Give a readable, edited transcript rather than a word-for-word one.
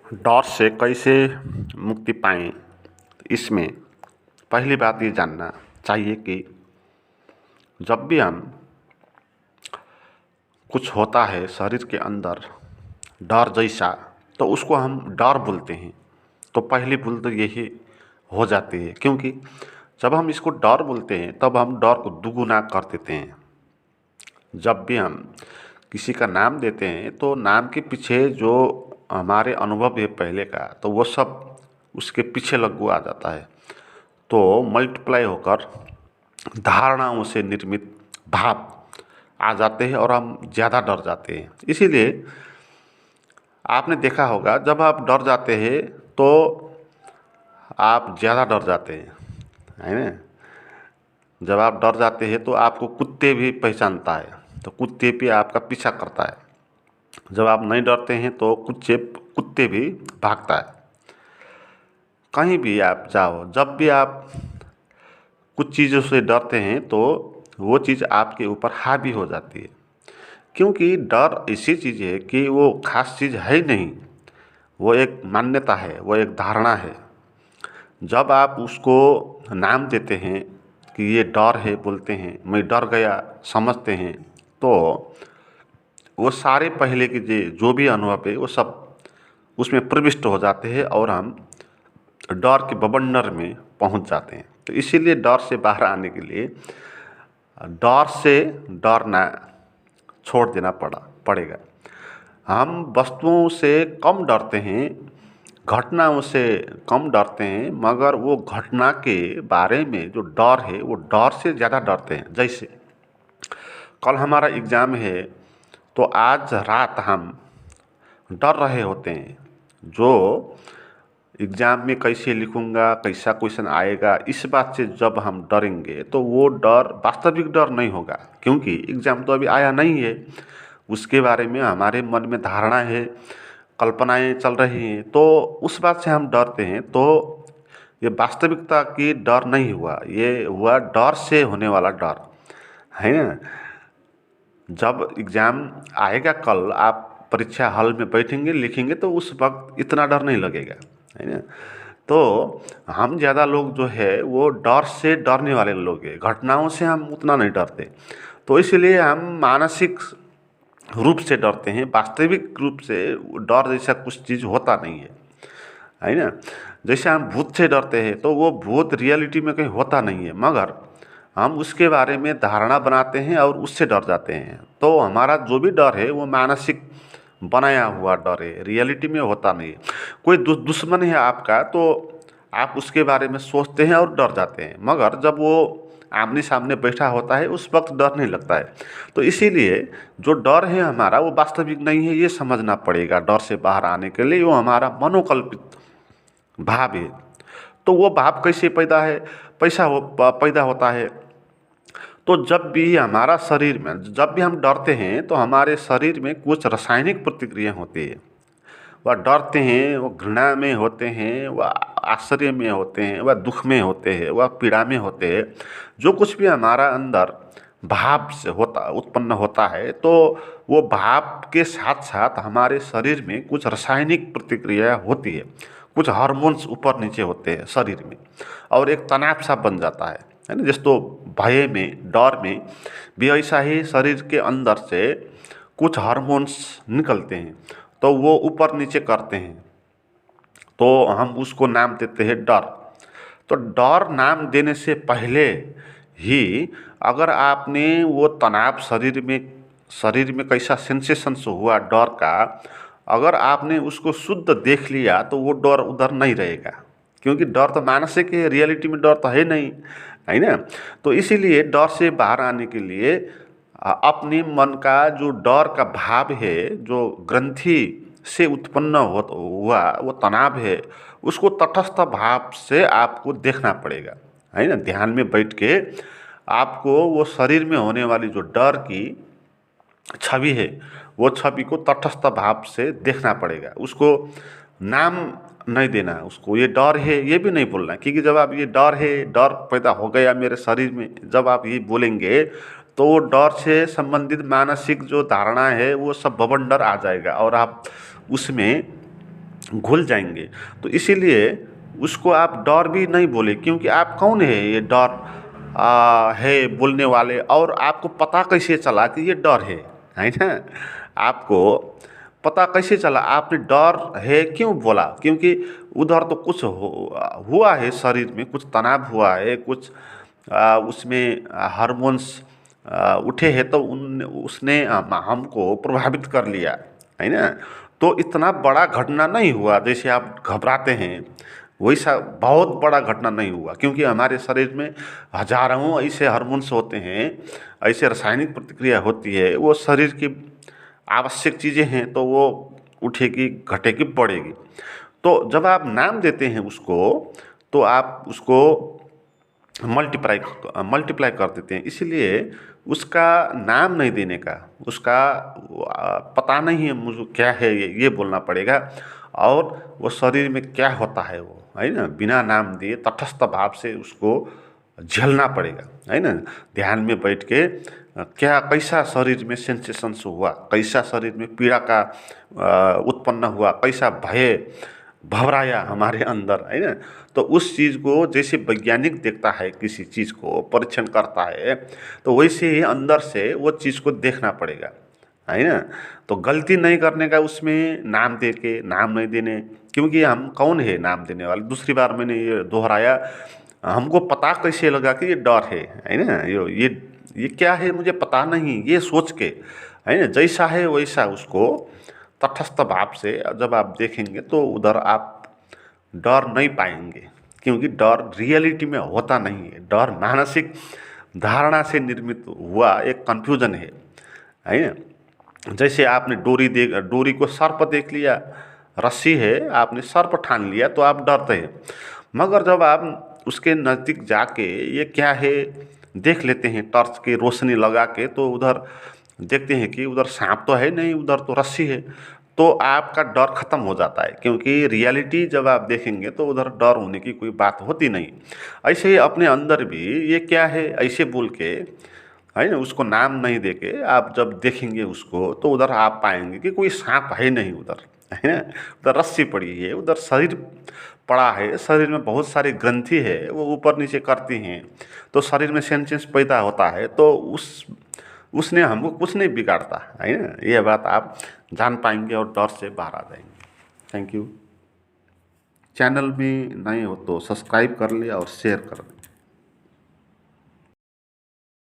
डर से कैसे मुक्ति पाएँ, इसमें पहली बात ये जानना चाहिए कि जब भी हम कुछ होता है शरीर के अंदर डर जैसा, तो उसको हम डर बोलते हैं। तो पहली भूल तो यही हो जाती है, क्योंकि जब हम इसको डर बोलते हैं तब हम डर को दुगुना कर देते हैं। जब भी हम किसी का नाम देते हैं तो नाम के पीछे जो हमारे अनुभव है पहले का, तो वो सब उसके पीछे लगू आ जाता है। तो मल्टीप्लाई होकर धारणाओं से निर्मित भाव आ जाते हैं और हम ज़्यादा डर जाते हैं। इसीलिए आपने देखा होगा, जब आप डर जाते हैं तो आप ज़्यादा डर जाते हैं, है ना। जब आप डर जाते हैं तो आपको कुत्ते भी पहचानता है, तो कुत्ते भी आपका पीछा करता है। जब आप नहीं डरते हैं तो कुत्ते भी भागता है। कहीं भी आप जाओ, जब भी आप कुछ चीज़ों से डरते हैं तो वो चीज़ आपके ऊपर हावी हो जाती है, क्योंकि डर ऐसी चीज़ है कि वो खास चीज़ है ही नहीं, वो एक मान्यता है, वो एक धारणा है। जब आप उसको नाम देते हैं कि ये डर है, बोलते हैं मैं डर गया, समझते हैं, तो वो सारे पहले के जो भी अनुभव है वो सब उसमें प्रविष्ट हो जाते हैं और हम डर के बवंडर में पहुंच जाते हैं। तो इसीलिए डर से बाहर आने के लिए डर से डरना छोड़ देना पड़ेगा। हम वस्तुओं से कम डरते हैं, घटनाओं से कम डरते हैं, मगर वो घटना के बारे में जो डर है वो डर से ज़्यादा डरते हैं। जैसे कल हमारा एग्ज़ाम है, तो आज रात हम डर रहे होते हैं, जो एग्ज़ाम में कैसे लिखूँगा, कैसा क्वेश्चन आएगा, इस बात से जब हम डरेंगे तो वो डर वास्तविक डर नहीं होगा, क्योंकि एग्ज़ाम तो अभी आया नहीं है। उसके बारे में हमारे मन में धारणा है, कल्पनाएँ चल रही हैं, तो उस बात से हम डरते हैं। तो ये वास्तविकता की डर नहीं हुआ, ये हुआ डर से होने वाला डर, है ना। जब एग्ज़ाम आएगा कल, आप परीक्षा हॉल में बैठेंगे, लिखेंगे, तो उस वक्त इतना डर नहीं लगेगा, है ना। तो हम ज़्यादा लोग जो है वो डर से डरने वाले लोग हैं, घटनाओं से हम उतना नहीं डरते। तो इसलिए हम मानसिक रूप से डरते हैं, वास्तविक रूप से डर जैसा कुछ चीज़ होता नहीं है ना। जैसे हम भूत से डरते हैं, तो वो भूत रियलिटी में कहीं होता नहीं है, मगर हम उसके बारे में धारणा बनाते हैं और उससे डर जाते हैं। तो हमारा जो भी डर है वो मानसिक बनाया हुआ डर है, रियलिटी में होता नहीं है। कोई दुश्मन है आपका, तो आप उसके बारे में सोचते हैं और डर जाते हैं, मगर जब वो आमने सामने बैठा होता है उस वक्त डर नहीं लगता है। तो इसीलिए जो डर है हमारा वो वास्तविक नहीं है, ये समझना पड़ेगा। डर से बाहर आने के लिए वो हमारा मनोकल्पित भाव है। तो वो भाव कैसे पैदा होता है। तो जब भी हमारा शरीर में, जब भी हम डरते हैं तो हमारे शरीर में कुछ रासायनिक प्रतिक्रिया होती है। वह डरते हैं, वह घृणा में होते हैं, वह आश्चर्य में होते हैं, वह दुख में होते हैं, वह पीड़ा में होते हैं। जो कुछ भी हमारा अंदर भाव से उत्पन्न होता है, तो वो भाव के साथ साथ हमारे शरीर में कुछ रासायनिक प्रतिक्रिया होती है, कुछ हार्मोन्स ऊपर नीचे होते हैं शरीर में, और एक तनाव सा बन जाता है ना। जिस तो भय में, डर में भी ऐसा ही शरीर के अंदर से कुछ हार्मोन्स निकलते हैं, तो वो ऊपर नीचे करते हैं, तो हम उसको नाम देते हैं डर। तो डर नाम देने से पहले ही अगर आपने वो तनाव शरीर में कैसा सेंसेशंस हुआ डर का, अगर आपने उसको शुद्ध देख लिया तो वो डर उधर नहीं रहेगा, क्योंकि डर तो मानसिक है, रियलिटी में डर तो है नहीं, है ना। तो इसीलिए डर से बाहर आने के लिए अपने मन का जो डर का भाव है, जो ग्रंथि से उत्पन्न हुआ वो तनाव है, उसको तटस्थ भाव से आपको देखना पड़ेगा, है ना। ध्यान में बैठ के आपको वो शरीर में होने वाली जो डर की छवि है, वो छवि को तटस्थ भाव से देखना पड़ेगा। उसको नाम नहीं देना, उसको ये डर है ये भी नहीं बोलना, क्योंकि जब आप ये डर है, डर पैदा हो गया मेरे शरीर में, जब आप ये बोलेंगे तो वो डर से संबंधित मानसिक जो धारणा है वो सब बवंडर आ जाएगा और आप उसमें घुल जाएंगे। तो इसीलिए उसको आप डर भी नहीं बोले, क्योंकि आप कौन है ये डर है बोलने वाले, और आपको पता कैसे चला कि ये डर है ना? आपको पता कैसे चला? आपने डर है क्यों बोला? क्योंकि उधर तो कुछ हुआ है, शरीर में कुछ तनाव हुआ है, कुछ उसमें हार्मोन्स उठे हैं, तो उन उसने हमको प्रभावित कर लिया है ना? तो इतना बड़ा घटना नहीं हुआ जैसे आप घबराते हैं, वैसा बहुत बड़ा घटना नहीं हुआ, क्योंकि हमारे शरीर में हजारों ऐसे हार्मोन्स होते हैं, ऐसे रासायनिक प्रतिक्रिया होती है, वो शरीर की आवश्यक चीज़ें हैं, तो वो उठेगी, घटेगी, बढ़ेगी। तो जब आप नाम देते हैं उसको, तो आप उसको मल्टीप्लाई कर देते हैं। इसलिए उसका नाम नहीं देने का, उसका पता नहीं है मुझे क्या है ये बोलना पड़ेगा, और वो शरीर में क्या होता है वो, है ना, बिना नाम दिए तटस्थ भाव से उसको झेलना पड़ेगा, है ना। ध्यान में बैठ के क्या कैसा शरीर में सेंसेशंस हुआ, कैसा शरीर में पीड़ा का उत्पन्न हुआ, कैसा भय भवराया हमारे अंदर, है ना। तो उस चीज़ को जैसे वैज्ञानिक देखता है, किसी चीज़ को परीक्षण करता है, तो वैसे ही अंदर से वो चीज़ को देखना पड़ेगा, है ना। तो गलती नहीं करने का उसमें नाम दे के, नाम नहीं देने, क्योंकि हम कौन है नाम देने वाले। दूसरी बार मैंने ये दोहराया, हमको पता कैसे लगा कि ये डर है ना, ये क्या है मुझे पता नहीं, ये सोच के, है ना, जैसा है वैसा उसको तटस्थ भाव से जब आप देखेंगे तो उधर आप डर नहीं पाएंगे, क्योंकि डर रियलिटी में होता नहीं है। डर मानसिक धारणा से निर्मित हुआ एक कंफ्यूजन है ना। जैसे आपने डोरी को सर्प देख लिया, रस्सी है, आपने सर्प ठान लिया, तो आप डरते हैं। मगर जब आप उसके नज़दीक जाके ये क्या है देख लेते हैं, टॉर्च की रोशनी लगा के, तो उधर देखते हैं कि उधर सांप तो है नहीं, उधर तो रस्सी है, तो आपका डर खत्म हो जाता है। क्योंकि रियलिटी जब आप देखेंगे तो उधर डर होने की कोई बात होती नहीं। ऐसे ही अपने अंदर भी ये क्या है ऐसे बोल के, है ना, उसको नाम नहीं देके आप जब देखेंगे उसको, तो उधर आप पाएंगे कि कोई सांप है नहीं उधर, है ना। उधर रस्सी पड़ी है, उधर शरीर पड़ा है, शरीर में बहुत सारी ग्रंथि है, वो ऊपर नीचे करती हैं, तो शरीर में सेंसेस पैदा होता है, तो उसने हमको कुछ नहीं बिगाड़ता, है ना। यह बात आप जान पाएंगे और डर से बाहर आ जाएंगे। Thank you. चैनल में नए हो तो सब्सक्राइब कर ले और शेयर कर दें।